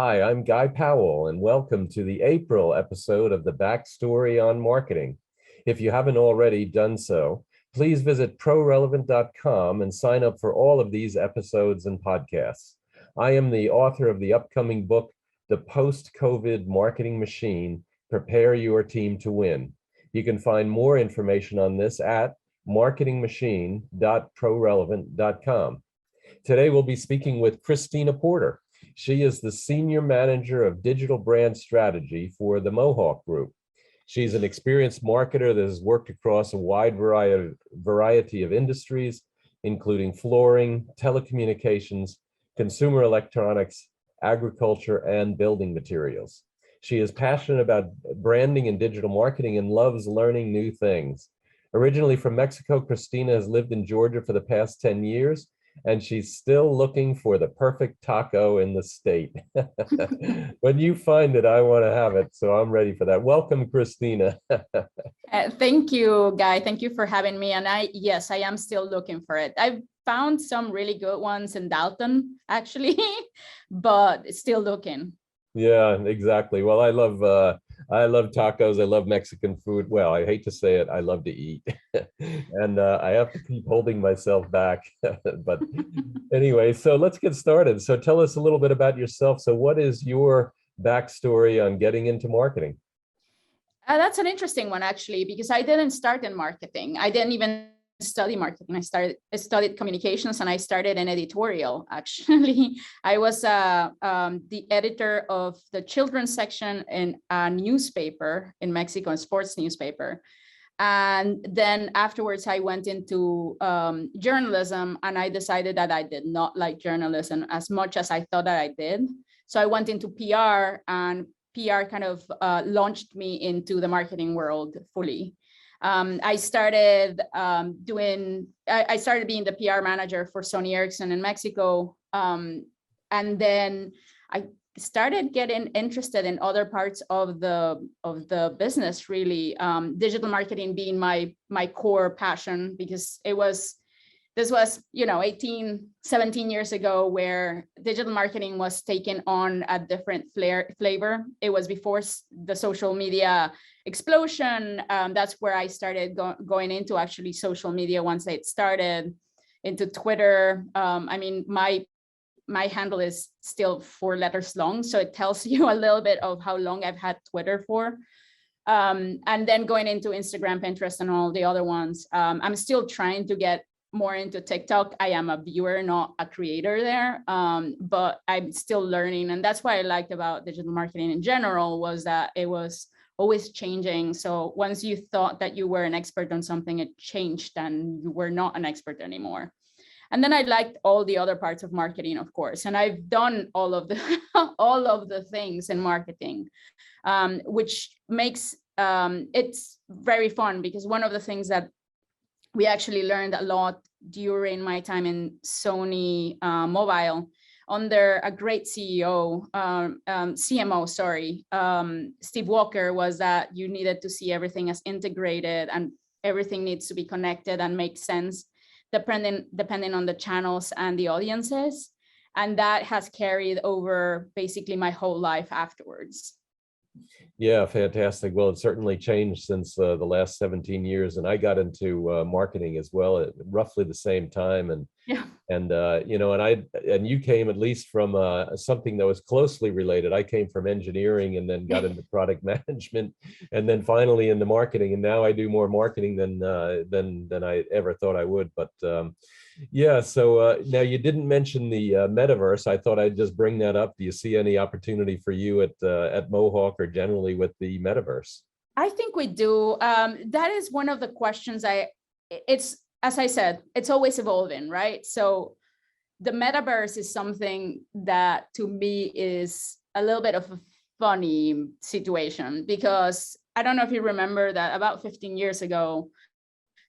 Hi, I'm Guy Powell, and welcome to the April episode of the Backstory on Marketing. If you haven't already done so, please visit ProRelevant.com and sign up for all of these episodes and podcasts. I am the author of the upcoming book, The Post-COVID Marketing Machine, Prepare Your Team to Win. You can find more information on this at marketingmachine.prorelevant.com. Today, we'll be speaking with Cristina Porter. She is the Senior Manager of Digital Brand Strategy for the Mohawk Group. She's an experienced marketer that has worked across a wide variety of industries, including flooring, telecommunications, consumer electronics, agriculture, and building materials. She is passionate about branding and digital marketing and loves learning new things. Originally from Mexico, Cristina has lived in Georgia for the past 10 years, and she's still looking for the perfect taco in the state. When you find it, I want to have it, so I'm ready for that. Welcome, Cristina. Thank you, Guy. Thank you for having me. And yes, I am still looking for it. I've found some really good ones in Dalton, actually, but still looking. Yeah, exactly. Well, I love tacos. I love Mexican food. Well, I hate to say it, I love to eat. And I have to keep holding myself back. But anyway, so let's get started. So tell us a little bit about yourself. So what is your backstory on getting into marketing? That's an interesting one, actually, because I didn't start in marketing. I didn't even study marketing. I studied communications, and I started in editorial. Actually, I was the editor of the children's section in a newspaper in Mexico, a sports newspaper. And then afterwards, I went into journalism, and I decided that I did not like journalism as much as I thought that I did. So I went into PR, and PR kind of launched me into the marketing world fully. I started being the PR manager for Sony Ericsson in Mexico. And then I started getting interested in other parts of the business, really. Digital marketing being my core passion, because this was 17 years ago, where digital marketing was taken on a different flavor. It was before the social media explosion. That's where I started going into actually social media once it started, into Twitter. I mean, my handle is still 4 letters long, so it tells you a little bit of how long I've had Twitter for. And then going into Instagram, Pinterest, and all the other ones. I'm still trying to get more into TikTok. I am a viewer, not a creator there, but I'm still learning. And that's what I liked about digital marketing in general, was that it was always changing. So once you thought that you were an expert on something, it changed and you were not an expert anymore. And then I liked all the other parts of marketing, of course. And I've done all of the all of the things in marketing, which makes it's very fun, because one of the things that we actually learned a lot during my time in Sony Mobile, under a great CMO, Steve Walker, was that you needed to see everything as integrated, and everything needs to be connected and make sense depending on the channels and the audiences. And that has carried over basically my whole life afterwards. Yeah, fantastic. Well, it certainly changed since the last 17 years, and I got into marketing as well at roughly the same time. And yeah, and you came at least from something that was closely related. I came from engineering and then got into product management, and then finally into marketing. And now I do more marketing than I ever thought I would. But yeah, so now you didn't mention the Metaverse. I thought I'd just bring that up. Do you see any opportunity for you at Mohawk or generally with the Metaverse? I think we do. That is one of the questions. It's, as I said, it's always evolving, right? So the Metaverse is something that to me is a little bit of a funny situation, because I don't know if you remember that about 15 years ago,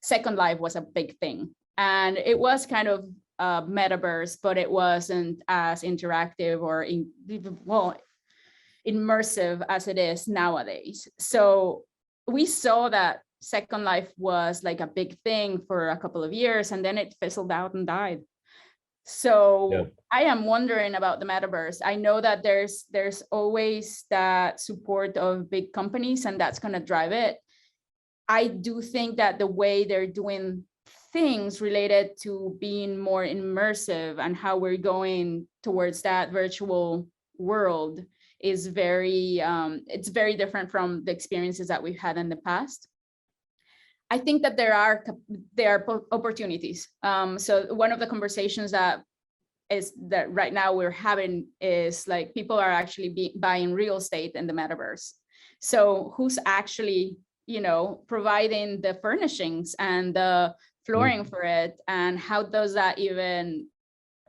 Second Life was a big thing. And it was kind of a Metaverse, but it wasn't as interactive or immersive as it is nowadays. So we saw that Second Life was like a big thing for a couple of years, and then it fizzled out and died. So I am wondering about the metaverse. I know that there's always that support of big companies, and that's going to drive it. I do think that the way they're doing things related to being more immersive and how we're going towards that virtual world is it's very different from the experiences that we've had in the past. I think that there are opportunities. So one of the conversations that right now we're having is like people are actually buying real estate in the metaverse. So who's actually, providing the furnishings and the flooring for it, and how does that even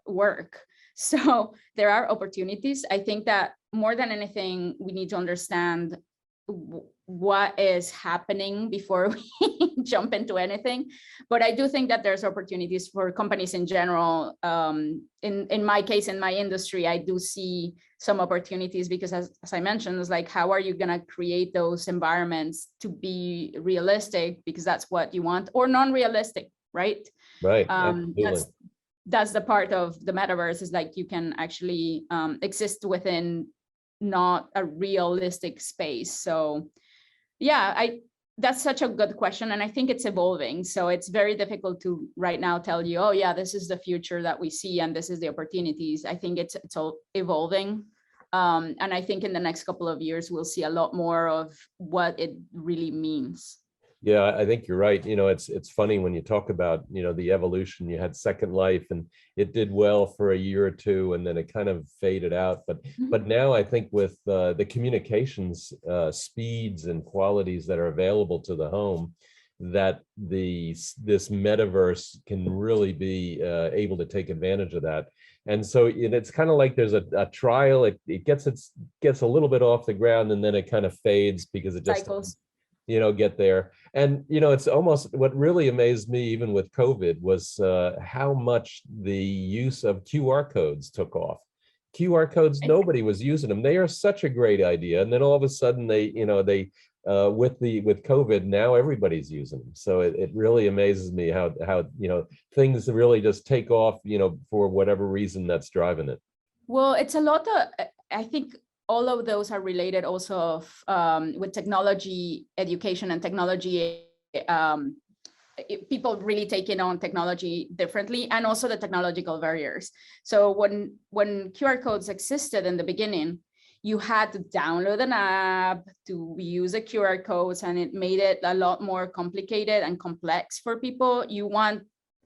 work? So there are opportunities. I think that more than anything, we need to understand what is happening before we jump into anything. But I do think that there's opportunities for companies in general. In my case, in my industry, I do see some opportunities because as I mentioned, it's like, how are you going to create those environments to be realistic, because that's what you want, or non-realistic, right? Right. That's the part of the metaverse, is like you can actually exist within not a realistic space. So yeah, that's such a good question, and I think it's evolving. So it's very difficult to right now tell you, oh yeah, this is the future that we see and this is the opportunities. I think it's all evolving, and I think in the next couple of years we'll see a lot more of what it really means. Yeah, I think you're right. It's funny when you talk about, the evolution. You had Second Life and it did well for a year or two, and then it kind of faded out. But now I think with the communications speeds and qualities that are available to the home, that this metaverse can really be able to take advantage of that. And so it's kind of like there's a trial. It gets a little bit off the ground, and then it kind of fades because it just cycles. Get there. And, it's almost what really amazed me, even with COVID, was how much the use of QR codes took off. QR codes, nobody was using them. They are such a great idea. And then all of a sudden with COVID, now everybody's using them. So it really amazes me how things really just take off, for whatever reason that's driving it. Well, it's a lot of, I think, all of those are related also with technology education and technology, people really taking on technology differently, and also the technological barriers. So when QR codes existed in the beginning, you had to download an app to use the QR codes, and it made it a lot more complicated and complex for people.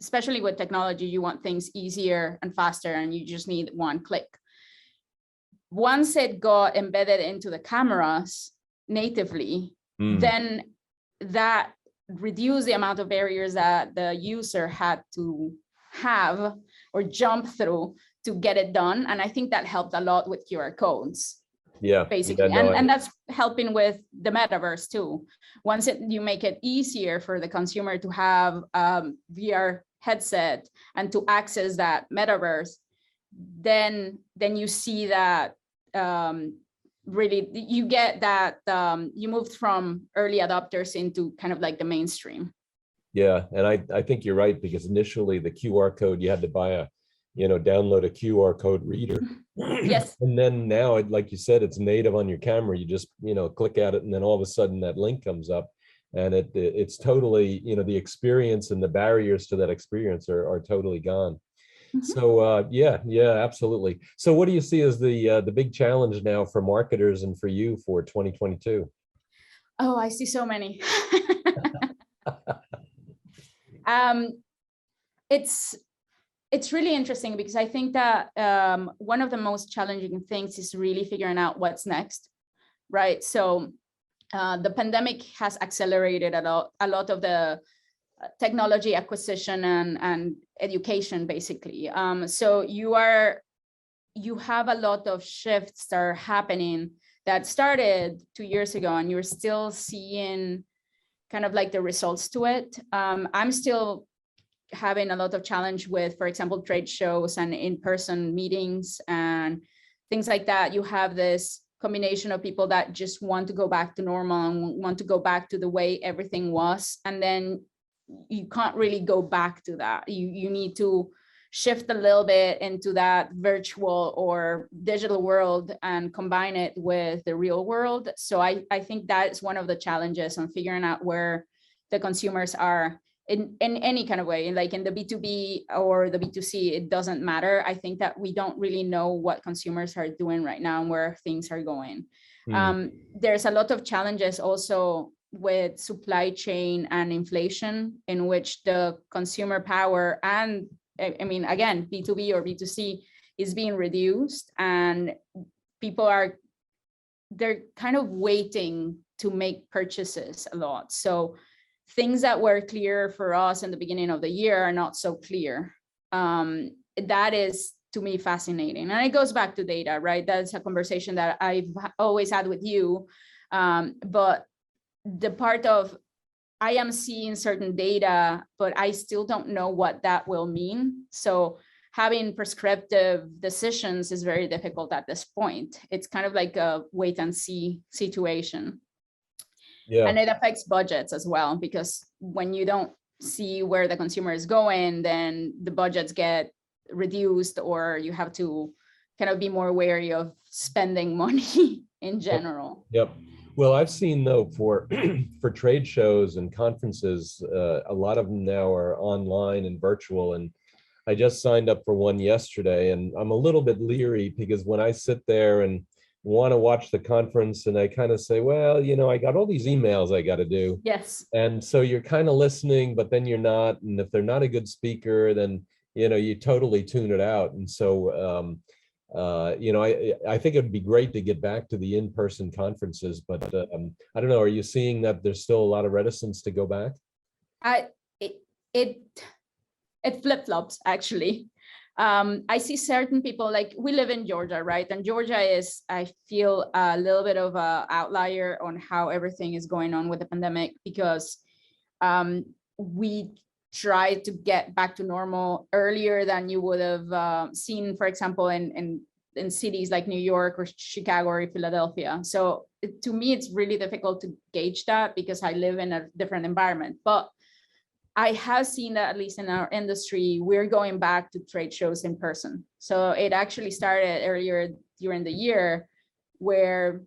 Especially with technology, you want things easier and faster, and you just need one click. Once it got embedded into the cameras natively, then that reduced the amount of barriers that the user had to have or jump through to get it done. And I think that helped a lot with QR codes. Yeah, basically. And that's helping with the metaverse too. Once you make it easier for the consumer to have VR headset and to access that metaverse, then you see that really you get that you moved from early adopters into kind of like the mainstream. Yeah, and I think you're right, because initially the QR code, you had to buy download a QR code reader. Yes. And then now, like you said, it's native on your camera. You just click at it, and then all of a sudden that link comes up, and it's totally the experience and the barriers to that experience are totally gone. So yeah, absolutely. So what do you see as the big challenge now for marketers and for you for 2022? Oh, I see so many. It's really interesting, because I think that one of the most challenging things is really figuring out what's next, right? So the pandemic has accelerated a lot of the technology acquisition and education, basically. So you have a lot of shifts that are happening that started 2 years ago, and you're still seeing kind of like the results to it. I'm still having a lot of challenge with, for example, trade shows and in-person meetings and things like that. You have this combination of people that just want to go back to normal and want to go back to the way everything was, and then you can't really go back to that. You need to shift a little bit into that virtual or digital world and combine it with the real world. So I think that is one of the challenges on figuring out where the consumers are in any kind of way, like in the B2B or the B2C, it doesn't matter. I think that we don't really know what consumers are doing right now and where things are going. There's a lot of challenges also with supply chain and inflation, in which the consumer power and, I mean, again, B2B or B2C is being reduced, and people they're kind of waiting to make purchases a lot. So things that were clear for us in the beginning of the year are not so clear. That is, to me, fascinating. And it goes back to data, right? That's a conversation that I've always had with you. But the part of, I am seeing certain data, but I still don't know what that will mean. So having prescriptive decisions is very difficult at this point. It's kind of like a wait and see situation. Yeah. And it affects budgets as well, because when you don't see where the consumer is going, then the budgets get reduced, or you have to kind of be more wary of spending money in general. Yep. Well, I've seen, though, for for trade shows and conferences, a lot of them now are online and virtual. And I just signed up for one yesterday, and I'm a little bit leery because when I sit there and want to watch the conference and I kind of say, well, you know, I got all these emails I got to do. Yes. And so you're kind of listening, but then you're not. And if they're not a good speaker, then, you know, you totally tune it out. And so, you know, I think it'd be great to get back to the in-person conferences, but I don't know, are you seeing that there's still a lot of reticence to go back? It flip-flops, actually. I see certain people, like, we live in Georgia, right? And Georgia is, I feel, a little bit of an outlier on how everything is going on with the pandemic, because we try to get back to normal earlier than you would have seen, for example, in cities like New York or Chicago or Philadelphia. So to me, it's really difficult to gauge that because I live in a different environment. But I have seen that, at least in our industry, we're going back to trade shows in person. So it actually started earlier during the year, where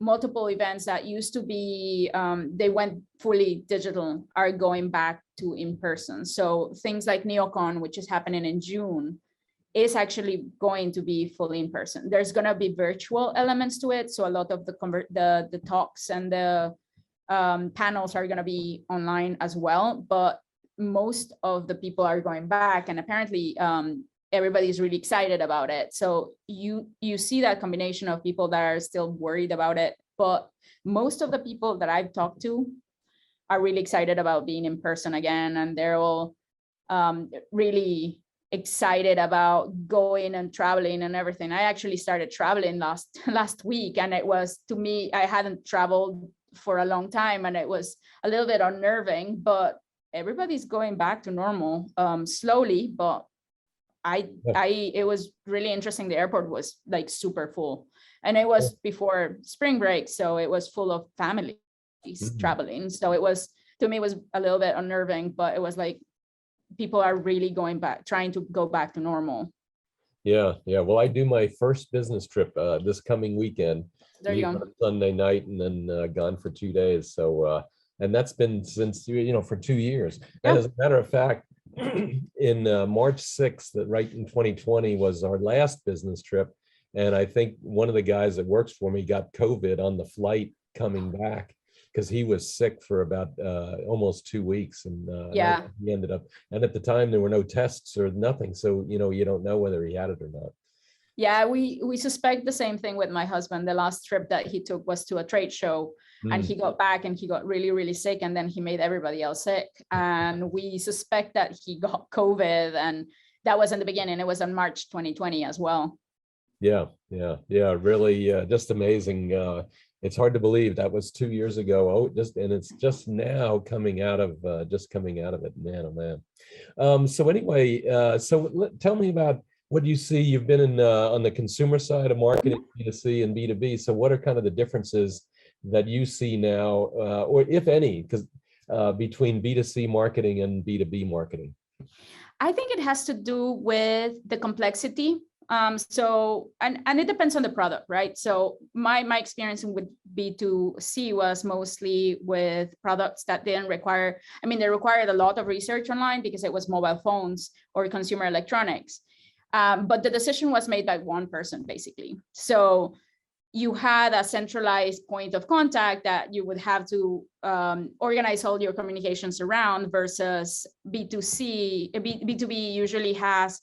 multiple events that used to be, they went fully digital, are going back to in person. So things like NeoCon, which is happening in June, is actually going to be fully in person. There's going to be virtual elements to it. So a lot of the talks and the panels are going to be online as well. But most of the people are going back, and apparently everybody's really excited about it. So you see that combination of people that are still worried about it, but most of the people that I've talked to are really excited about being in person again, and they're all really excited about going and traveling and everything. I actually started traveling last week, and it was, to me, I hadn't traveled for a long time, and it was a little bit unnerving, but everybody's going back to normal, slowly, but it was really interesting. The airport was like super full, and it was before spring break, so it was full of families traveling. So it was, to me, it was a little bit unnerving, but it was like people are really going back, trying to go back to normal. Yeah. Well, I do my first business trip this coming weekend. There you go. Sunday night, and then gone for 2 days. So and that's been since, you know, for 2 years. And as a matter of fact, in March 6th, right in 2020, was our last business trip. And I think one of the guys that works for me got COVID on the flight coming back, because he was sick for about almost 2 weeks. And he ended up, and at the time there were no tests or nothing. So, you know, you don't know whether he had it or not. Yeah, we suspect the same thing with my husband. The last trip that he took was to a trade show, and he got back and he got really, really sick, and then he made everybody else sick. And we suspect that he got COVID, and that was in the beginning. It was in March 2020 as well. Yeah, really, just amazing. It's hard to believe that was 2 years ago. And it's just now coming out of it, man, oh man. So anyway, tell me about what you see. You've been in on the consumer side of marketing, B2C and B2B. So what are kind of the differences that you see now, or if any, because between B2C marketing and B2B marketing? I think it has to do with the complexity. So, and it depends on the product, right? So my experience with B2C was mostly with products that didn't require, I mean, they required a lot of research online because it was mobile phones or consumer electronics. But the decision was made by one person, basically. So you had a centralized point of contact that you would have to organize all your communications around, versus B2C. B2B usually has,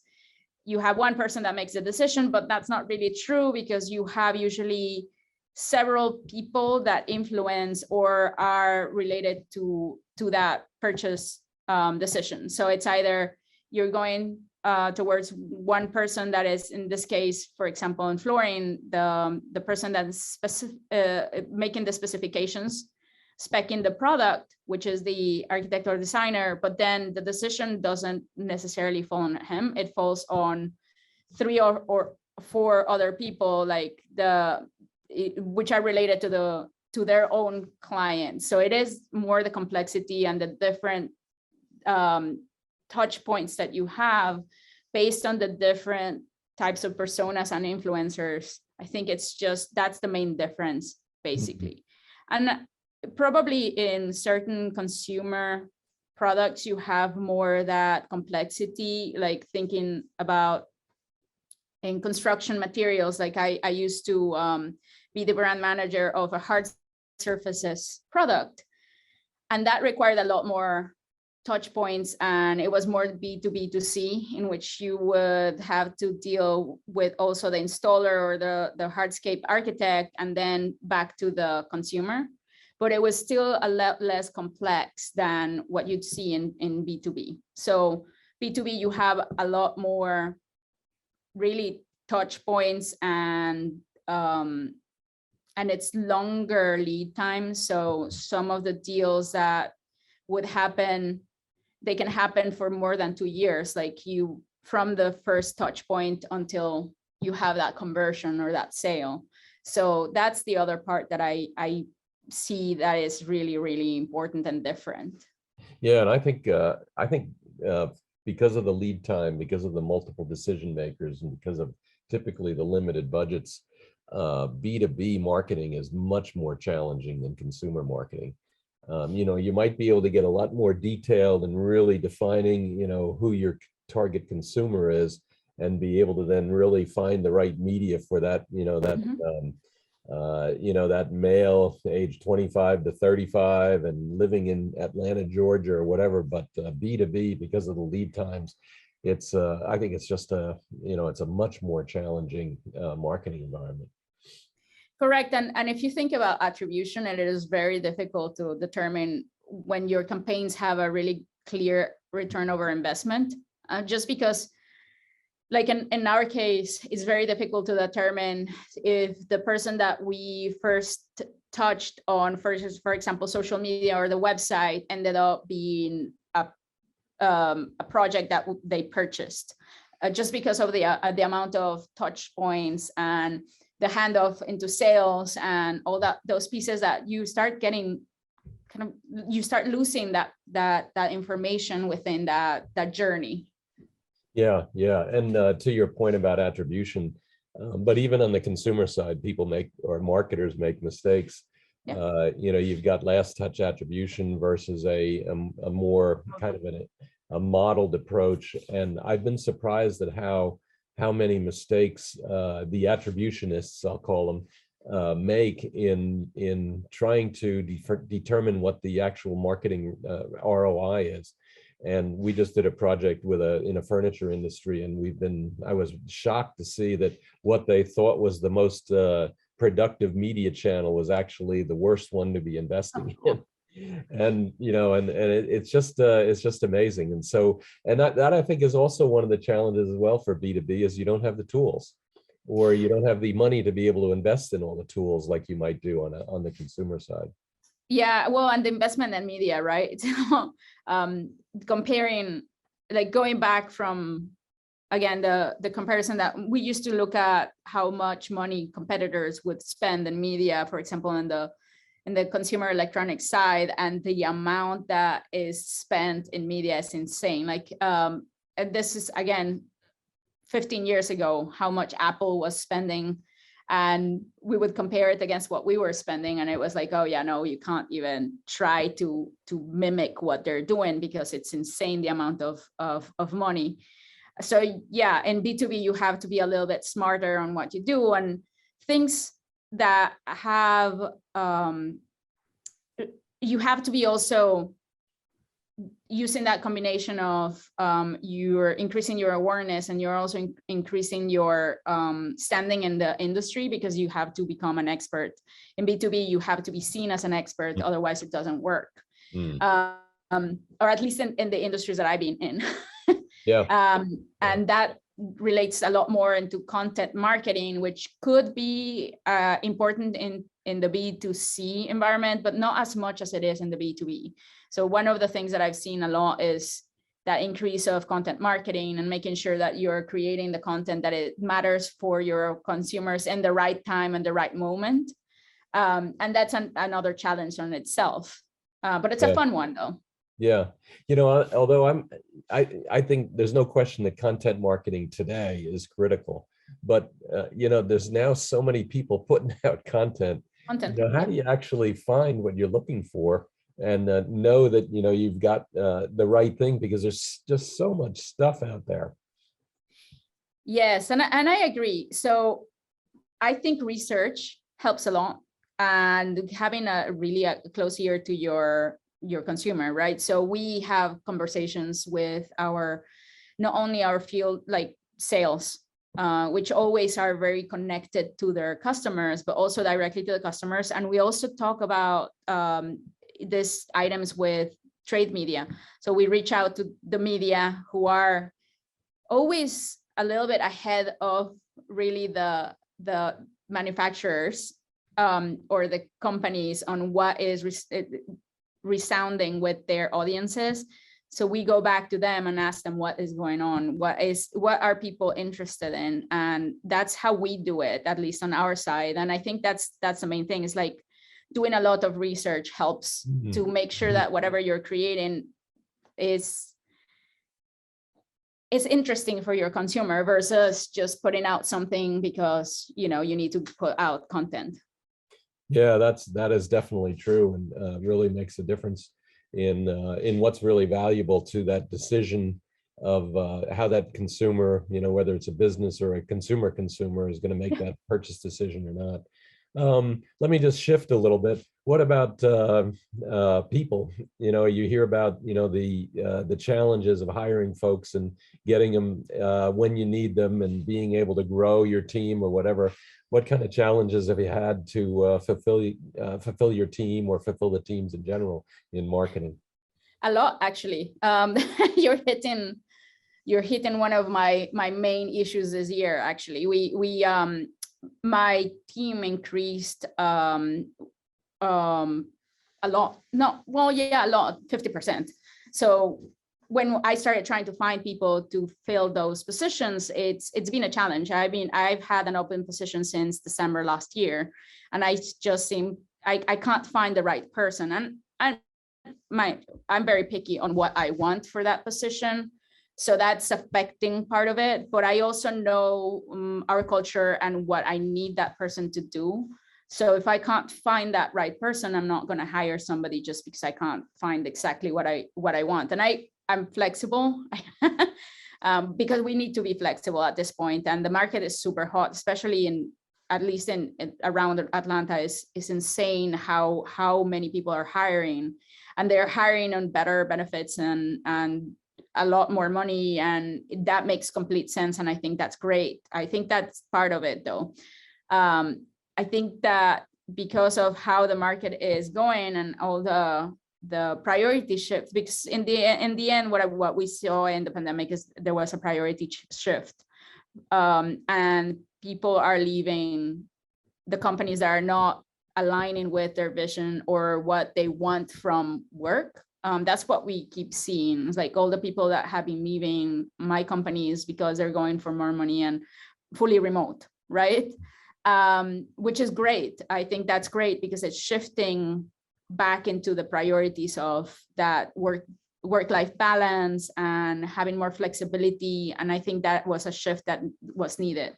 you have one person that makes the decision, but that's not really true, because you have usually several people that influence or are related to that purchase decision. So it's either you're going towards one person that is, in this case, for example, in flooring, the person that's making the specifications, specing the product, which is the architect or designer, but then the decision doesn't necessarily fall on him. It falls on 3 or 4 other people, like which are related to their own clients. So it is more the complexity and the different touch points that you have based on the different types of personas and influencers. I think it's just, that's the main difference, basically. And probably in certain consumer products, you have more that complexity, like thinking about in construction materials. Like I used to be the brand manager of a hard surfaces product, and that required a lot more touch points, and it was more B2B2C, in which you would have to deal with also the installer or the hardscape architect, and then back to the consumer. But it was still a lot less complex than what you'd see in B2B. So B2B, you have a lot more really touch points, and it's longer lead time. So some of the deals that would happen, they can happen for more than 2 years, like you, from the first touch point until you have that conversion or that sale. So that's the other part that I see that is really, really important and different. Yeah, and I think because of the lead time, because of the multiple decision makers, and because of typically the limited budgets, B2B marketing is much more challenging than consumer marketing. You might be able to get a lot more detailed and really defining, who your target consumer is, and be able to then really find the right media for that, that male age 25 to 35 and living in Atlanta, Georgia or whatever. But B2B, because of the lead times, it's I think it's just it's a much more challenging marketing environment. Correct. And if you think about attribution, it is very difficult to determine when your campaigns have a really clear return over investment, just because, like in our case, it's very difficult to determine if the person that we first touched on, for example, social media or the website, ended up being a project that they purchased, just because of the amount of touch points and the handoff into sales and all those pieces that you start getting you start losing that information within that journey. Yeah. And to your point about attribution, but even on the consumer side, marketers make mistakes. Yeah. You've got last touch attribution versus a more kind of a modeled approach. And I've been surprised at how many mistakes the attributionists, I'll call them, make in trying to determine what the actual marketing ROI is. And we just did a project in a furniture industry, and I was shocked to see that what they thought was the most productive media channel was actually the worst one to be investing in. And it's just amazing. And so, and that I think is also one of the challenges as well for B2B, is you don't have the tools, or you don't have the money to be able to invest in all the tools like you might do on the consumer side. Yeah, well, and the investment in media, right? Comparing, like going back from, again, the comparison that we used to look at, how much money competitors would spend in media, for example, in the consumer electronics side, and the amount that is spent in media is insane. Like this is again 15 years ago, how much Apple was spending, and we would compare it against what we were spending, and it was like, oh yeah, no, you can't even try to mimic what they're doing because it's insane, the amount of money. So yeah, in B2B, you have to be a little bit smarter on what you do, and things that have, you have to be also using that combination of you're increasing your awareness, and you're also increasing your standing in the industry, because you have to become an expert. In B2B, you have to be seen as an expert, otherwise it doesn't work. Or at least in the industries that I've been in. Yeah. And that relates a lot more into content marketing, which could be important in the B2C environment, but not as much as it is in the B2B. So one of the things that I've seen a lot is that increase of content marketing and making sure that you're creating the content that it matters for your consumers in the right time and the right moment. And that's another challenge on itself. But it's a fun one though. Yeah, although I think there's no question that content marketing today is critical, but there's now so many people putting out content. How do you actually find what you're looking for and know that you've got the right thing, because there's just so much stuff out there. Yes, and I agree. So I think research helps a lot, and having a really close ear to your consumer, right? So we have conversations with not only our field, like sales, which always are very connected to their customers, but also directly to the customers. And we also talk about these items with trade media. So we reach out to the media, who are always a little bit ahead of really the manufacturers or the companies on what is resounding with their audiences. So we go back to them and ask them what is going on, what are people interested in, and that's how we do it, at least on our side. And I think that's the main thing, is like doing a lot of research helps to make sure that whatever you're creating is interesting for your consumer, versus just putting out something because you need to put out content. Yeah, that is definitely true, and really makes a difference in what's really valuable to that decision of how that consumer, whether it's a business or a consumer is going to make that purchase decision or not. Let me just shift a little bit. What about people? You hear about the challenges of hiring folks and getting them when you need them, and being able to grow your team or whatever. What kind of challenges have you had to fulfill your team, or fulfill the teams in general in marketing? A lot, actually. You're hitting one of my main issues this year. Actually, we my team increased a lot. No, well, yeah, a lot, 50%. So when I started trying to find people to fill those positions, it's been a challenge. I've had an open position since December last year, and I can't find the right person. And I'm very picky on what I want for that position. So that's affecting part of it. But I also know our culture and what I need that person to do. So if I can't find that right person, I'm not going to hire somebody just because I can't find exactly what I want. And I'm flexible because we need to be flexible at this point. And the market is super hot, especially at least around Atlanta is insane how many people are hiring, and they're hiring on better benefits and a lot more money, and that makes complete sense. And I think that's great. I think that's part of it though. I think that because of how the market is going and all the priority shift, because in the end, what we saw in the pandemic is there was a priority shift, and people are leaving the companies that are not aligning with their vision or what they want from work. That's what we keep seeing. It's like all the people that have been leaving my companies because they're going for more money and fully remote, right? Which is great. I think that's great because it's shifting back into the priorities of that work-life balance and having more flexibility. And I think that was a shift that was needed.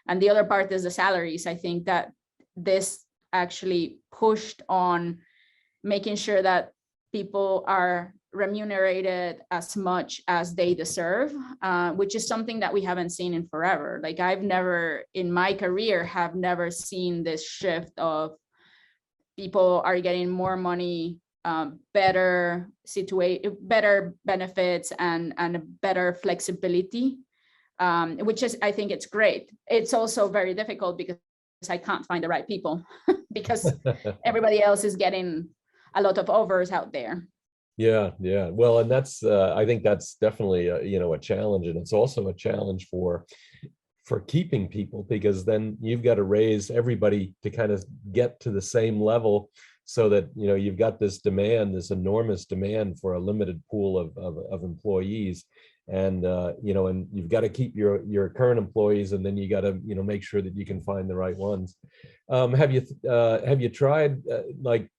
And the other part is the salaries. I think that this actually pushed on making sure that people are remunerated as much as they deserve, which is something that we haven't seen in forever. Like I've never, in my career, have never seen this shift of people are getting more money, better benefits, and better flexibility, which is, I think it's great. It's also very difficult because I can't find the right people because everybody else is getting a lot of offers out there. Yeah. Well, and that's I think that's definitely a challenge, and it's also a challenge for keeping people, because then you've got to raise everybody to kind of get to the same level, so that you've got this demand, this enormous demand for a limited pool of employees, and and you've got to keep your current employees, and then you got to make sure that you can find the right ones. Have you tried like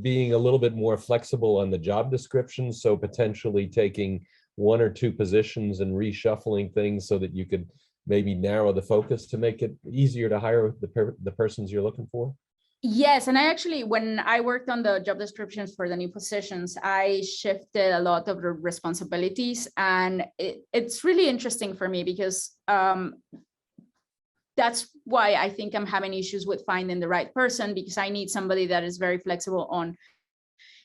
being a little bit more flexible on the job description, so potentially taking one or two positions and reshuffling things so that you could maybe narrow the focus to make it easier to hire the persons you're looking for? Yes, and I actually, when I worked on the job descriptions for the new positions, I shifted a lot of the responsibilities, and it's really interesting for me because that's why I think I'm having issues with finding the right person, because I need somebody that is very flexible on,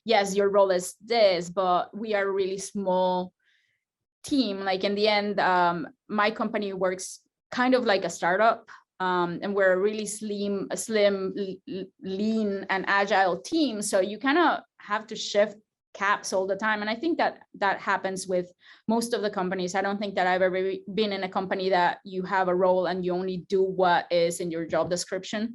yes, your role is this, but we are a really small team. Like in the end, my company works kind of like a startup, and we're a really slim, lean and agile team. So you kind of have to shift caps all the time. And I think that happens with most of the companies. I don't think that I've ever been in a company that you have a role and you only do what is in your job description.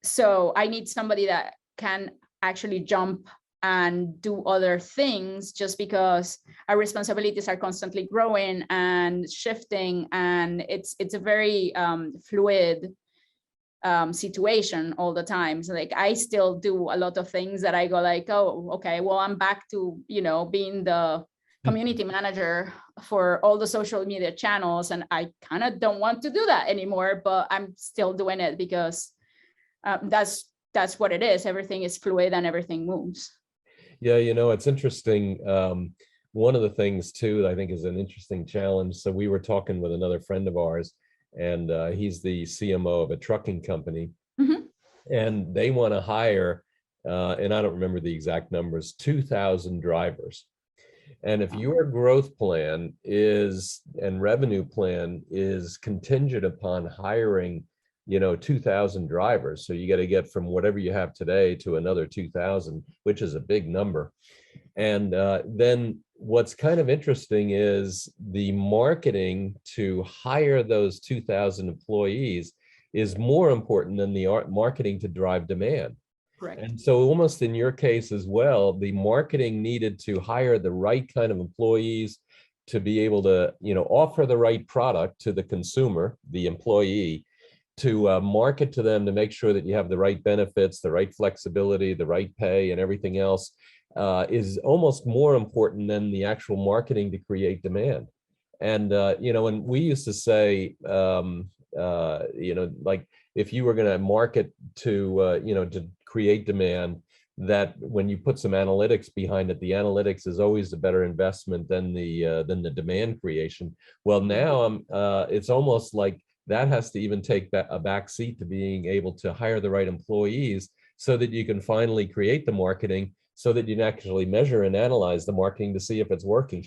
So I need somebody that can actually jump and do other things, just because our responsibilities are constantly growing and shifting, and it's a very fluid situation all the time. So like I still do a lot of things that I go like, oh, okay, well, I'm back to being the community manager for all the social media channels, and I kind of don't want to do that anymore, but I'm still doing it because that's what it is. Everything is fluid and everything moves. Yeah, it's interesting. One of the things too that I think is an interesting challenge. So we were talking with another friend of ours, and he's the CMO of a trucking company, and they want to hire, and I don't remember the exact numbers, 2,000 drivers. And if your growth plan and revenue plan is contingent upon hiring 2,000 drivers, so you got to get from whatever you have today to another 2,000, which is a big number. And then what's kind of interesting is the marketing to hire those 2,000 employees is more important than the marketing to drive demand. Correct. And so almost in your case as well, the marketing needed to hire the right kind of employees to be able to offer the right product to the consumer, the employee, to market to them, to make sure that you have the right benefits, the right flexibility, the right pay, and everything else is almost more important than the actual marketing to create demand. And and we used to say, like if you were going to market to to create demand, that when you put some analytics behind it, the analytics is always a better investment than the demand creation. Well, now it's almost like that has to even take a back seat to being able to hire the right employees, so that you can finally create the marketing, so that you can actually measure and analyze the marketing to see if it's working.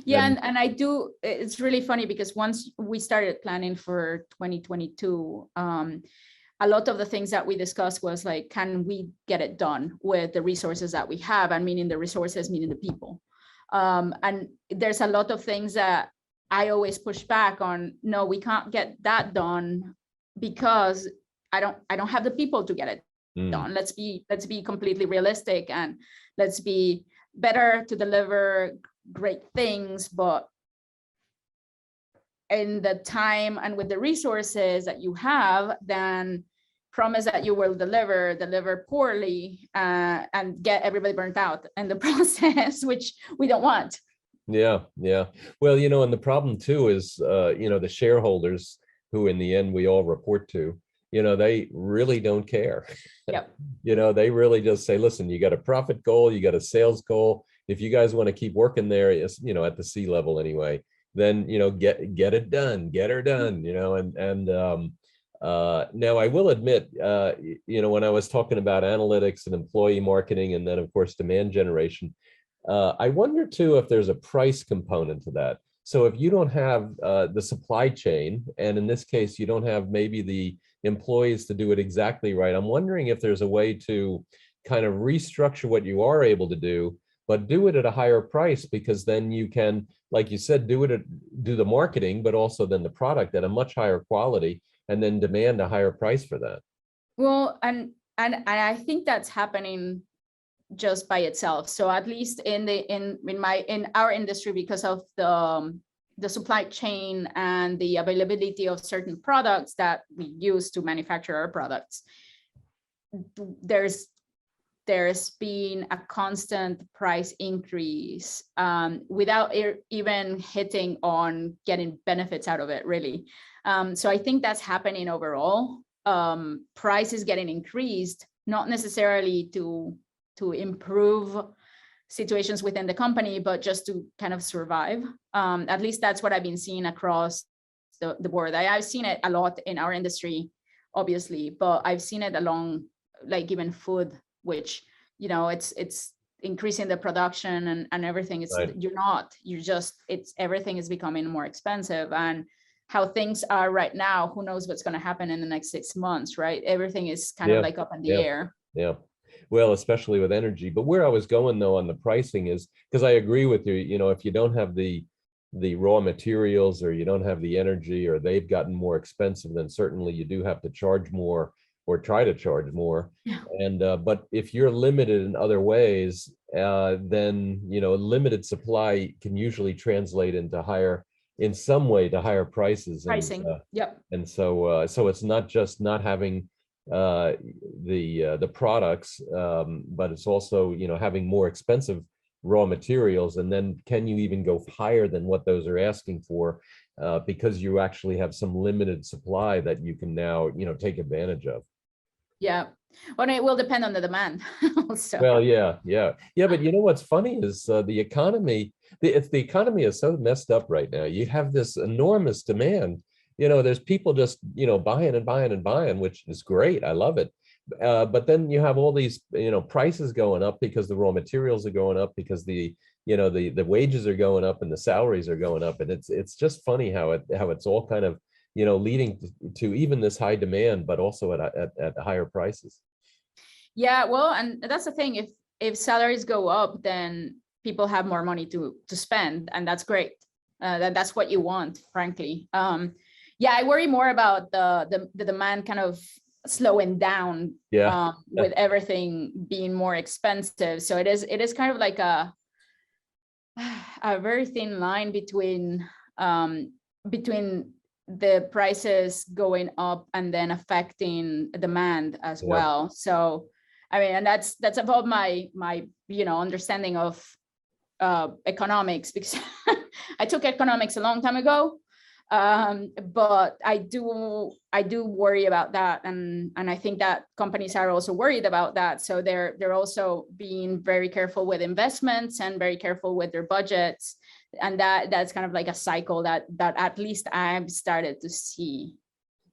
Yeah, and I do, it's really funny because once we started planning for 2022, a lot of the things that we discussed was like, can we get it done with the resources that we have? And meaning the resources, meaning the people. And there's a lot of things that I always push back on. No, we can't get that done because I don't have the people to get it done. Let's be completely realistic, and let's be better to deliver great things, but in the time and with the resources that you have, then promise that you will deliver poorly, and get everybody burnt out in the process, which we don't want. Yeah, yeah. Well, and the problem too is, the shareholders who in the end we all report to, they really don't care. Yep. They really just say, listen, you got a profit goal, you got a sales goal. If you guys want to keep working there, at the C level anyway, then, get it done, get her done, now I will admit, when I was talking about analytics and employee marketing, and then of course, demand generation, I wonder too if there's a price component to that. So if you don't have the supply chain, and in this case, you don't have maybe the employees to do it exactly right, I'm wondering if there's a way to kind of restructure what you are able to do, but do it at a higher price, because then you can, like you said, do the marketing, but also then the product at a much higher quality, and then demand a higher price for that. Well, and I think that's happening just by itself. So at least in our industry, because of the supply chain and the availability of certain products that we use to manufacture our products, there's been a constant price increase, without even hitting on getting benefits out of it, really. So I think that's happening overall. Price is getting increased, not necessarily to improve situations within the company, but just to kind of survive. At least that's what I've been seeing across the board. I've seen it a lot in our industry, obviously, but I've seen it along, like, even food, which, it's increasing the production and everything. It's right. Everything is becoming more expensive, and how things are right now, who knows what's going to happen in the next 6 months, right? Everything is kind of like up in the air. Yeah. Well, especially with energy. But where I was going though on the pricing is, because I agree with you, if you don't have the raw materials, or you don't have the energy, or they've gotten more expensive, then certainly you do have to charge more, or try to charge more. Yeah. And but if you're limited in other ways, then limited supply can usually translate into higher prices. Pricing. Yep. And so it's not just not having the products, but it's also having more expensive raw materials, and then can you even go higher than what those are asking for, because you actually have some limited supply that you can now take advantage of. Yeah, well, it will depend on the demand also. Well, yeah, but what's funny is the economy. The economy is so messed up right now. You have this enormous demand. There's people just buying and buying and buying, which is great. I love it. But then you have all these prices going up because the raw materials are going up, because the wages are going up and the salaries are going up, and it's just funny how it's all kind of leading to even this high demand, but also at higher prices. Yeah, well, and that's the thing. If salaries go up, then people have more money to spend, and that's great. That's what you want, frankly. Yeah, I worry more about the demand kind of slowing down. Yeah. With everything being more expensive. So it is kind of like a very thin line between the prices going up and then affecting demand as well. So I mean, and that's above my understanding of economics, because I took economics a long time ago. But I do worry about that, and I think that companies are also worried about that. So they're also being very careful with investments and very careful with their budgets, and that's kind of like a cycle that at least I've started to see.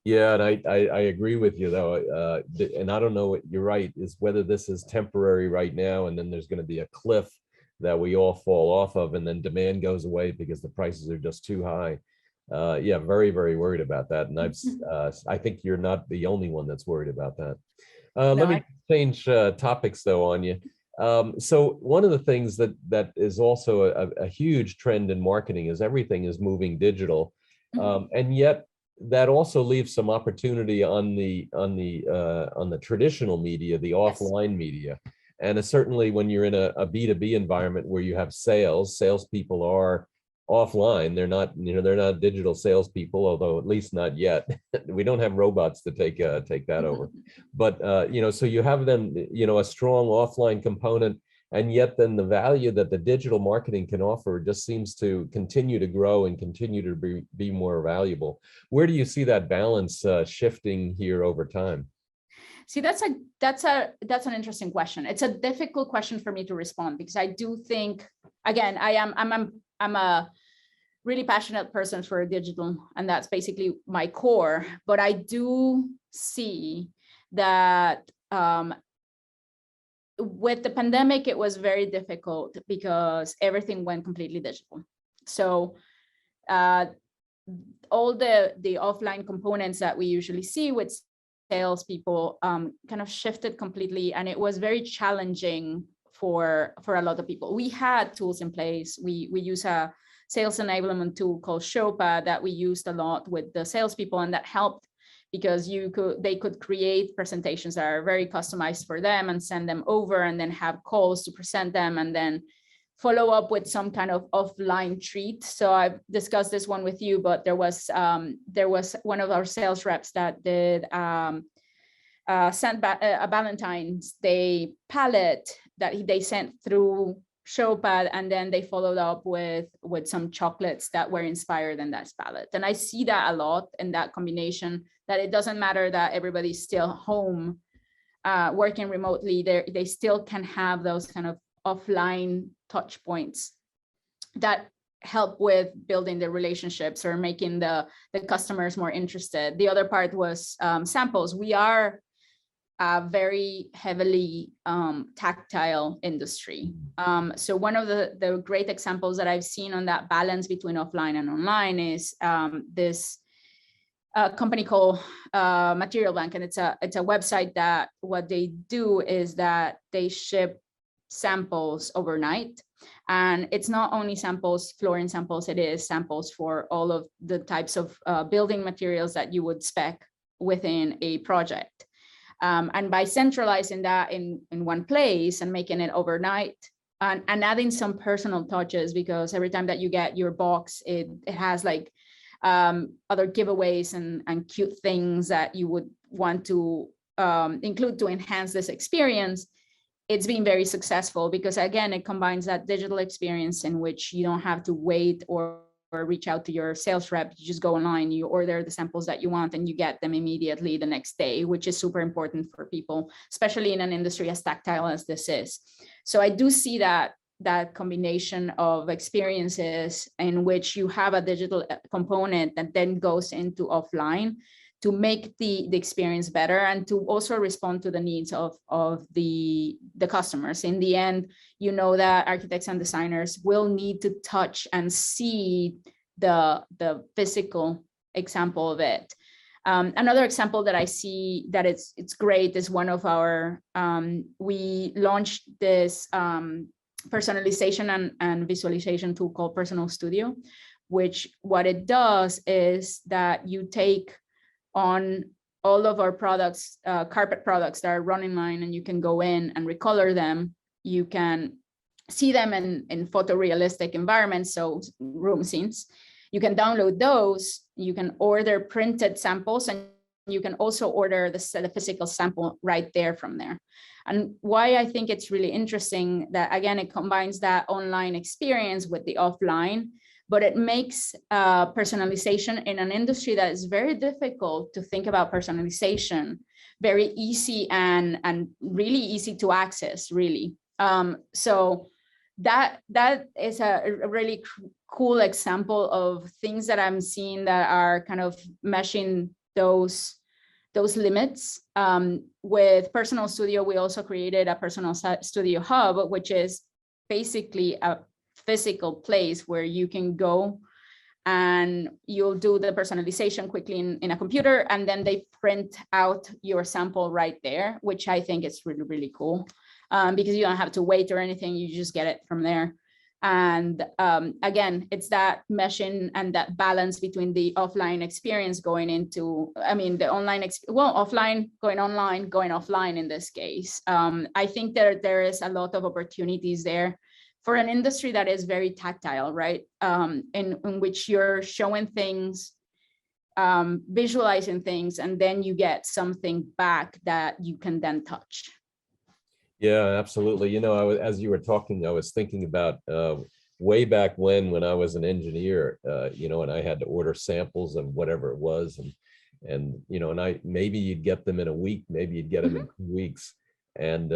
Yeah, and I agree with you though, and I don't know what you're right is whether this is temporary right now, and then there's going to be a cliff that we all fall off of, and then demand goes away because the prices are just too high. Yeah, very, very worried about that. And I think you're not the only one that's worried about that. Let me change topics though on you. So one of the things that is also a huge trend in marketing is everything is moving digital. And yet that also leaves some opportunity on the traditional media, the offline media. And certainly when you're in a B2B environment where you have salespeople are offline. They're not, they're not digital salespeople, although at least not yet. We don't have robots to take that over. But so you have them, a strong offline component, and yet then the value that the digital marketing can offer just seems to continue to grow and continue to be more valuable. Where do you see that balance shifting here over time? See, that's an interesting question. It's a difficult question for me to respond, because I do think, again, I'm a really passionate person for digital, and that's basically my core. But I do see that with the pandemic, it was very difficult because everything went completely digital. So all the offline components that we usually see with salespeople kind of shifted completely, and it was very challenging for a lot of people. We had tools in place. We use a sales enablement tool called Showpad that we used a lot with the salespeople, and that helped because they could create presentations that are very customized for them and send them over, and then have calls to present them, and then follow up with some kind of offline treat. So I've discussed this one with you, but there was one of our sales reps that did sent a Valentine's Day palette that they sent through Showpad, and then they followed up with some chocolates that were inspired in that palette. And I see that a lot in that combination, that it doesn't matter that everybody's still home working remotely, they still can have those kind of offline touch points that help with building the relationships or making the customers more interested. The other part was samples. We are a very heavily tactile industry. So one of the great examples that I've seen on that balance between offline and online is this company called Material Bank, and it's a website that what they do is that they ship samples overnight. And it's not only samples, flooring samples, it is samples for all of the types of building materials that you would spec within a project. And by centralizing that in one place and making it overnight, and adding some personal touches, because every time that you get your box, it has like other giveaways and cute things that you would want to include to enhance this experience. It's been very successful because, again, it combines that digital experience in which you don't have to wait or reach out to your sales rep. You just go online, you order the samples that you want, and you get them immediately the next day, which is super important for people, especially in an industry as tactile as this is. So I do see that combination of experiences in which you have a digital component that then goes into offline to make the experience better, and to also respond to the needs of the customers. In the end, you know that architects and designers will need to touch and see the physical example of it. Another example that I see that it's great is one of our, we launched this personalization and visualization tool called Personal Studio, which what it does is that you take on all of our products, carpet products that are running line, and you can go in and recolor them. You can see them in photorealistic environments, so room scenes. You can download those. You can order printed samples, and you can also order the physical sample right there from there. And why I think it's really interesting that, again, it combines that online experience with the offline, but it makes personalization in an industry that is very difficult to think about personalization very easy and really easy to access, really. So that is a really cool example of things that I'm seeing that are kind of meshing those limits. With Personal Studio, we also created a Personal Studio Hub, which is basically a physical place where you can go and you'll do the personalization quickly in a computer, and then they print out your sample right there, which I think is really, really cool, because you don't have to wait or anything. You just get it from there. And again, it's that meshing and that balance between the offline experience going into, I mean, the online, offline, going online, going offline in this case. I think there is a lot of opportunities there for an industry that is very tactile, right? In which you're showing things, visualizing things, and then you get something back that you can then touch. Yeah, absolutely. You know, as you were talking, I was thinking about way back when I was an engineer, you know, and I had to order samples of whatever it was, and you know, and maybe you'd get them in a week, maybe you'd get them in 2 weeks, and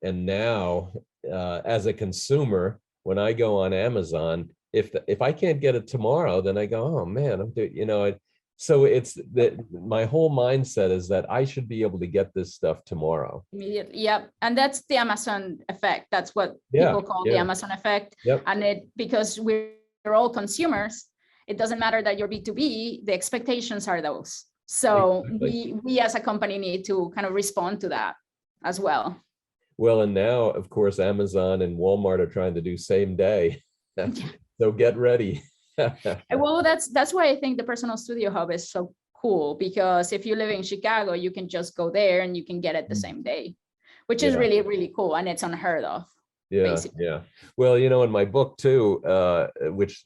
now as a consumer, when I go on Amazon, if I can't get it tomorrow, then I go, oh man, I'm doing, you know, so it's that my whole mindset is that I should be able to get this stuff tomorrow. Immediately, yep. And that's the Amazon effect. That's what Yeah, people call the Amazon effect. Yep. And because we're all consumers, it doesn't matter that you're B2B, the expectations are those. So Exactly. we as a company need to kind of respond to that as well. Well, and now, of course, Amazon and Walmart are trying to do same day. So get ready. Well, that's why I think the personal studio hub is so cool, because if you live in Chicago, you can just go there and you can get it the same day, which is really, really cool. And it's unheard of. Yeah, basically. yeah. Well, you know, in my book too, which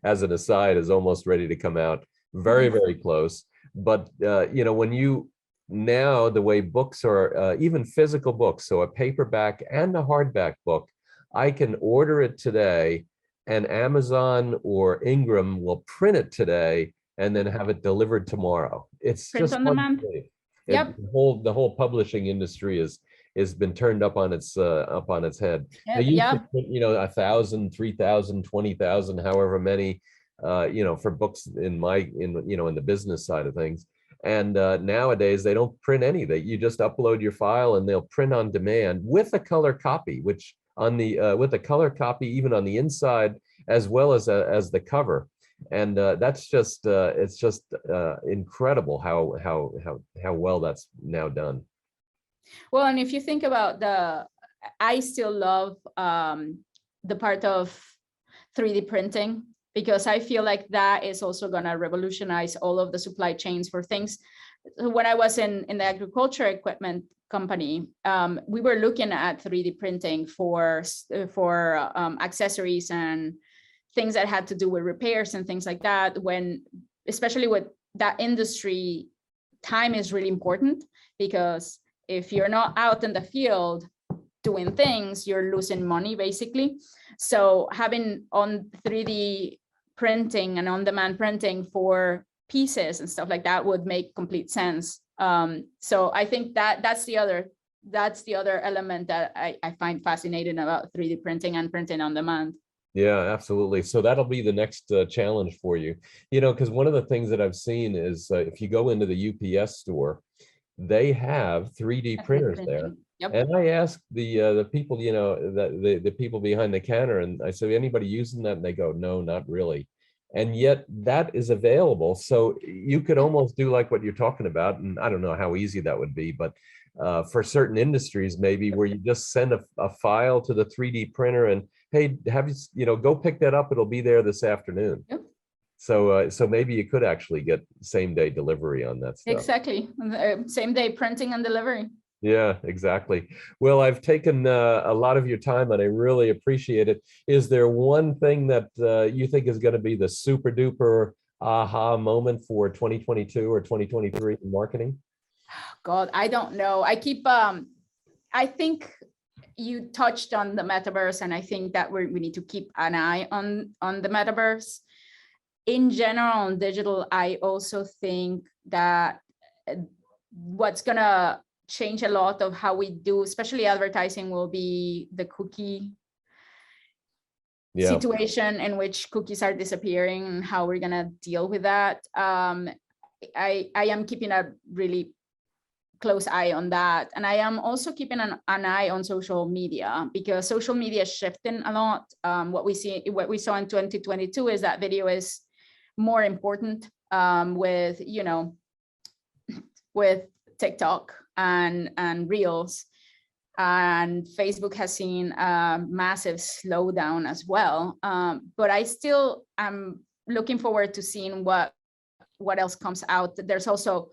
as an aside is almost ready to come out, very, very close. But, you know, when you now the way books are, even physical books, so a paperback and a hardback book, I can order it today and Amazon or Ingram will print it today and then have it delivered tomorrow. It's Print just on demand. Yep. the whole publishing industry has been turned up on its head. They used to put, you know, 1,000, 3,000, 20,000, however many, you know, for books in the business side of things. And nowadays they don't print any. You just upload your file and they'll print on demand with a color copy, which on the with a color copy even on the inside as well as the cover. And that's just it's just incredible how well that's now done. Well, and if you think about I still love the part of 3D printing, because I feel like that is also going to revolutionize all of the supply chains for things. When I was in the agriculture equipment company, we were looking at 3D printing for accessories and things that had to do with repairs and things like that. Especially with that industry, time is really important, because if you're not out in the field doing things, you're losing money basically. So having on 3D printing and on-demand printing for pieces and stuff like that would make complete sense. So I think that's the other element that I find fascinating about 3D printing and printing on demand. Yeah, absolutely. So that'll be the next challenge for you. You know, because one of the things that I've seen is if you go into the UPS store, they have 3D printers there. Yep. And I asked the people, you know, the people behind the counter, and I said, anybody using that? And they go, no, not really. And yet that is available. So you could almost do like what you're talking about. And I don't know how easy that would be, but for certain industries, maybe where you just send a file to the 3D printer and, hey, go pick that up. It'll be there this afternoon. Yep. So maybe you could actually get same day delivery on that stuff. Exactly. Same day printing and delivery. Yeah, exactly. Well, I've taken a lot of your time and I really appreciate it. Is there one thing that you think is going to be the super duper aha moment for 2022 or 2023 in marketing? God, I don't know. I think you touched on the metaverse, and I think that we need to keep an eye on the metaverse. In general, on digital, I also think that what's going to change a lot of how we do, especially advertising, will be the cookie situation, in which cookies are disappearing and how we're going to deal with that. I am keeping a really close eye on that. And I am also keeping an eye on social media, because social media is shifting a lot. What we saw in 2022 is that video is more important with TikTok and Reels, and Facebook has seen a massive slowdown as well. But I still am looking forward to seeing what else comes out. There's also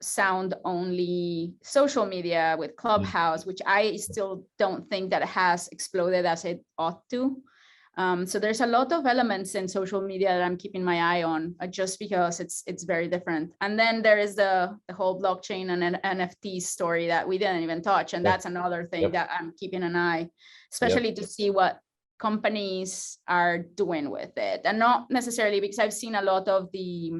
sound only social media with Clubhouse, which I still don't think that it has exploded as it ought to. So there's a lot of elements in social media that I'm keeping my eye on, just because it's very different. And then there is the whole blockchain and NFT story that we didn't even touch. And that's another thing that I'm keeping an eye, especially to see what companies are doing with it. And not necessarily because I've seen a lot of the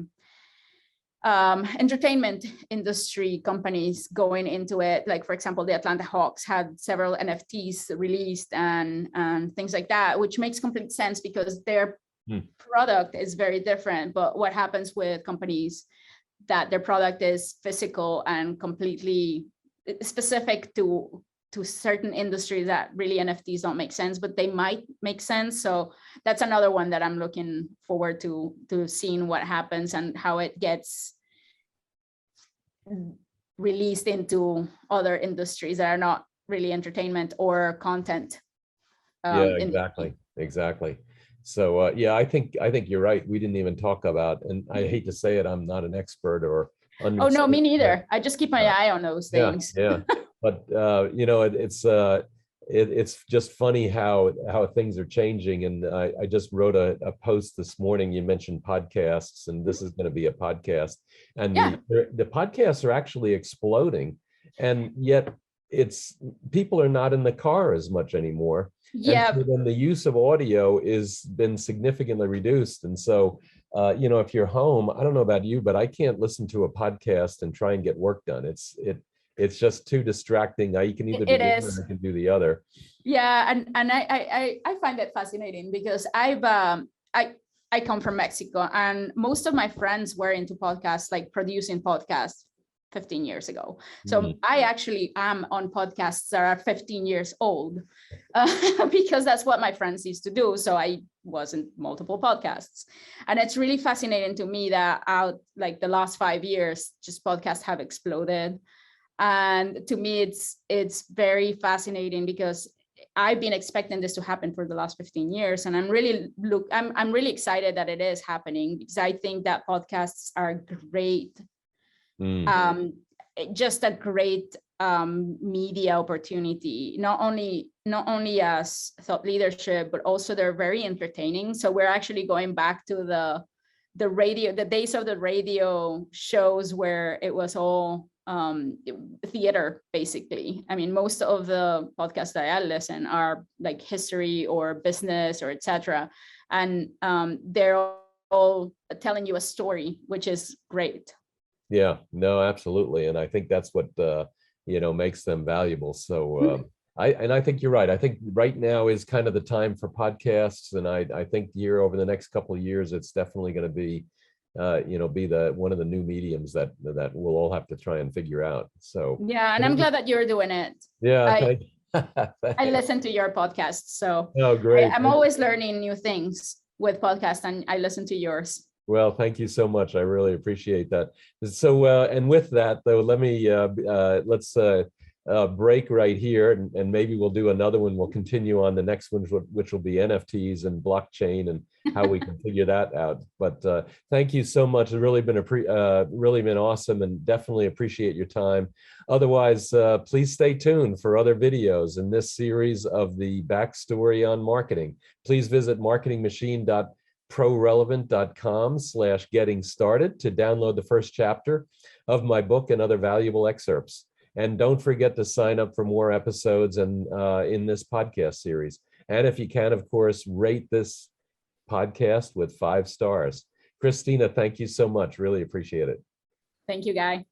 entertainment industry companies going into it. Like, for example, the Atlanta Hawks had several NFTs released and things like that, which makes complete sense because their product is very different. But what happens with companies that their product is physical and completely specific to certain industries that really NFTs don't make sense, but they might make sense. So that's another one that I'm looking forward to seeing what happens and how it gets released into other industries that are not really entertainment or content. Exactly. So yeah, I think you're right. We didn't even talk about, and I hate to say it, I'm not an expert or oh no, me neither. I just keep my eye on those things. But you know, it's just funny how things are changing. And I just wrote a post this morning. You mentioned podcasts, and this is going to be a podcast. And the podcasts are actually exploding, and yet people are not in the car as much anymore. And so then the use of audio is been significantly reduced. And so you know, if you're home, I don't know about you, but I can't listen to a podcast and try and get work done. It's just too distracting. You can either do one or you can do the other. Yeah, and I find it fascinating because I come from Mexico, and most of my friends were into podcasts, like producing podcasts 15 years ago. So I actually am on podcasts that are 15 years old because that's what my friends used to do. So I was in multiple podcasts, and it's really fascinating to me that out like the last 5 years, just podcasts have exploded. And to me, it's very fascinating because I've been expecting this to happen for the last 15 years. And I'm really excited that it is happening because I think that podcasts are great. Just a great media opportunity, not only as thought leadership, but also they're very entertaining. So we're actually going back to the days of the radio shows where it was all theater, basically. I mean, most of the podcasts that I listen are like history or business or etc. And they're all telling you a story, which is great. Yeah, no, absolutely. And I think that's what, you know, makes them valuable. So I think you're right. I think right now is kind of the time for podcasts. And I think over the next couple of years, it's definitely going to be, you know, be one of the new mediums that we'll all have to try and figure out. So yeah, and I'm glad that you're doing it. Yeah, I listen to your podcast, so great. I'm always learning new things with podcasts, and I listen to yours. Well, thank you so much. I really appreciate that. So, and with that, though, let's break right here, and maybe we'll do another one. We'll continue on the next one, which will be NFTs and blockchain and how we can figure that out. But thank you so much. It's really been really been awesome, and definitely appreciate your time. Otherwise, please stay tuned for other videos in this series of the Backstory on Marketing. Please visit marketingmachine.ProRelevant.com/getting started to download the first chapter of my book and other valuable excerpts. And don't forget to sign up for more episodes and in this podcast series. And if you can, of course, rate this podcast with 5 stars. Cristina, thank you so much. Really appreciate it. Thank you, Guy.